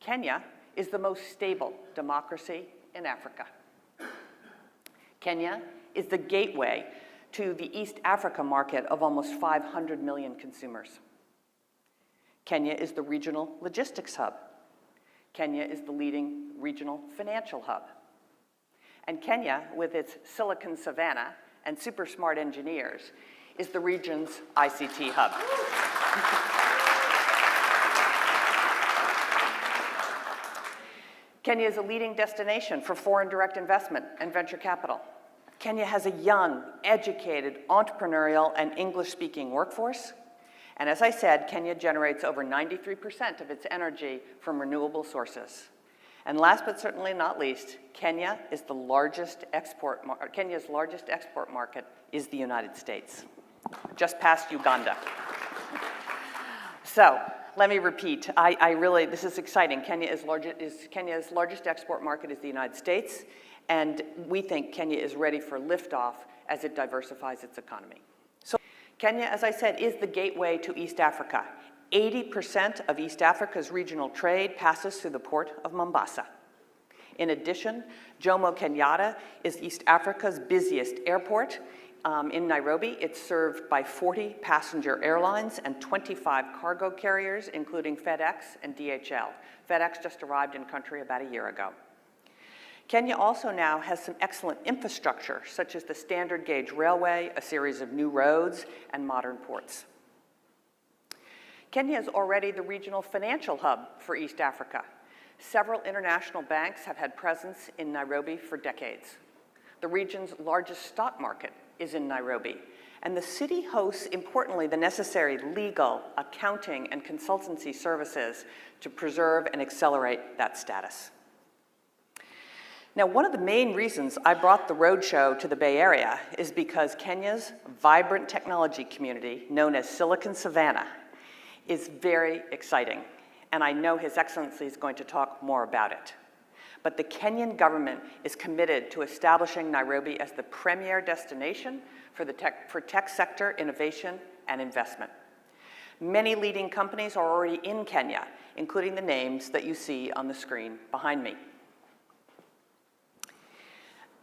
Kenya is the most stable democracy in Africa. Kenya is the gateway to the East Africa market of almost 500 million consumers. Kenya is the regional logistics hub. Kenya is the leading regional financial hub. And Kenya, with its Silicon Savannah and super smart engineers, is the region's ICT hub. Kenya is a leading destination for foreign direct investment and venture capital. Kenya has a young, educated, entrepreneurial, and English-speaking workforce. And as I said, Kenya generates over 93% of its energy from renewable sources. And last but certainly not least, Kenya's largest export market is the United States, just past Uganda. So let me repeat, this is exciting. Kenya's largest export market is the United States, and we think Kenya is ready for liftoff as it diversifies its economy. So Kenya, as I said, is the gateway to East Africa. 80% of East Africa's regional trade passes through the port of Mombasa. In addition, Jomo Kenyatta is East Africa's busiest airport. In Nairobi, it's served by 40 passenger airlines and 25 cargo carriers, including FedEx and DHL. FedEx just arrived in country about a year ago. Kenya also now has some excellent infrastructure, such as the standard gauge railway, a series of new roads, and modern ports. Kenya is already the regional financial hub for East Africa. Several international banks have had presence in Nairobi for decades. The region's largest stock market is in Nairobi, and the city hosts, importantly, the necessary legal, accounting, and consultancy services to preserve and accelerate that status. Now, one of the main reasons I brought the roadshow to the Bay Area is because Kenya's vibrant technology community, known as Silicon Savannah, is very exciting, and I know His Excellency is going to talk more about it. But the Kenyan government is committed to establishing Nairobi as the premier destination for tech sector innovation and investment. Many leading companies are already in Kenya, including the names that you see on the screen behind me.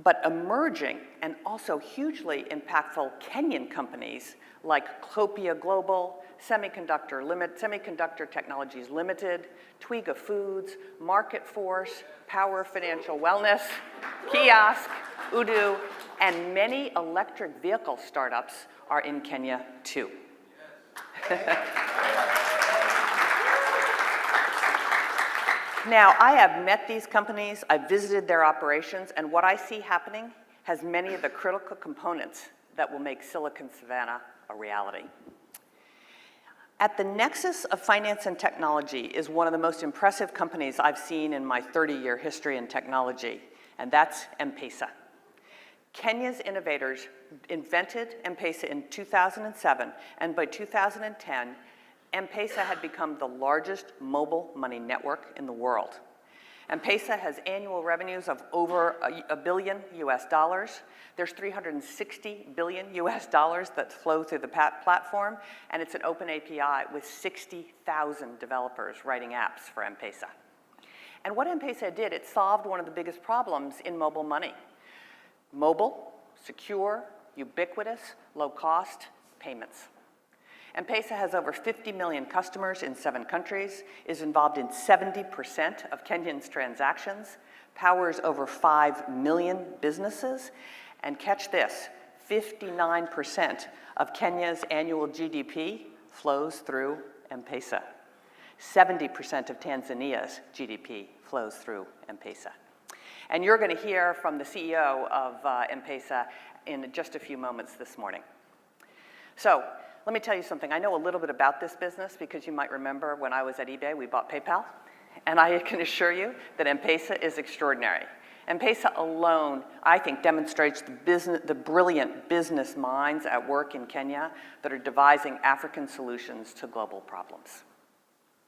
But emerging and also hugely impactful Kenyan companies like Clopia Global, Semiconductor Technologies Limited, Twiga Foods, Market Force, Power Financial Wellness, Kiosk, Udu, and many electric vehicle startups are in Kenya too. Now, I have met these companies, I've visited their operations, and what I see happening has many of the critical components that will make Silicon Savannah a reality. At the nexus of finance and technology is one of the most impressive companies I've seen in my 30-year history in technology, and that's M-Pesa. Kenya's innovators invented M-Pesa in 2007, and by 2010, M-Pesa had become the largest mobile money network in the world. M-Pesa has annual revenues of over $1 billion US. There's $360 billion US that flow through the platform, and it's an open API with 60,000 developers writing apps for M-Pesa. And what M-Pesa did, it solved one of the biggest problems in mobile money. Mobile, secure, ubiquitous, low-cost payments. M-Pesa has over 50 million customers in 7 countries, is involved in 70% of Kenyans' transactions, powers over 5 million businesses, and catch this, 59% of Kenya's annual GDP flows through M-Pesa. 70% of Tanzania's GDP flows through M-Pesa. And you're going to hear from the CEO of M-Pesa in just a few moments this morning. So, let me tell you something. I know a little bit about this business because you might remember when I was at eBay, we bought PayPal. And I can assure you that M-Pesa is extraordinary. M-Pesa alone, I think, demonstrates the brilliant business minds at work in Kenya that are devising African solutions to global problems.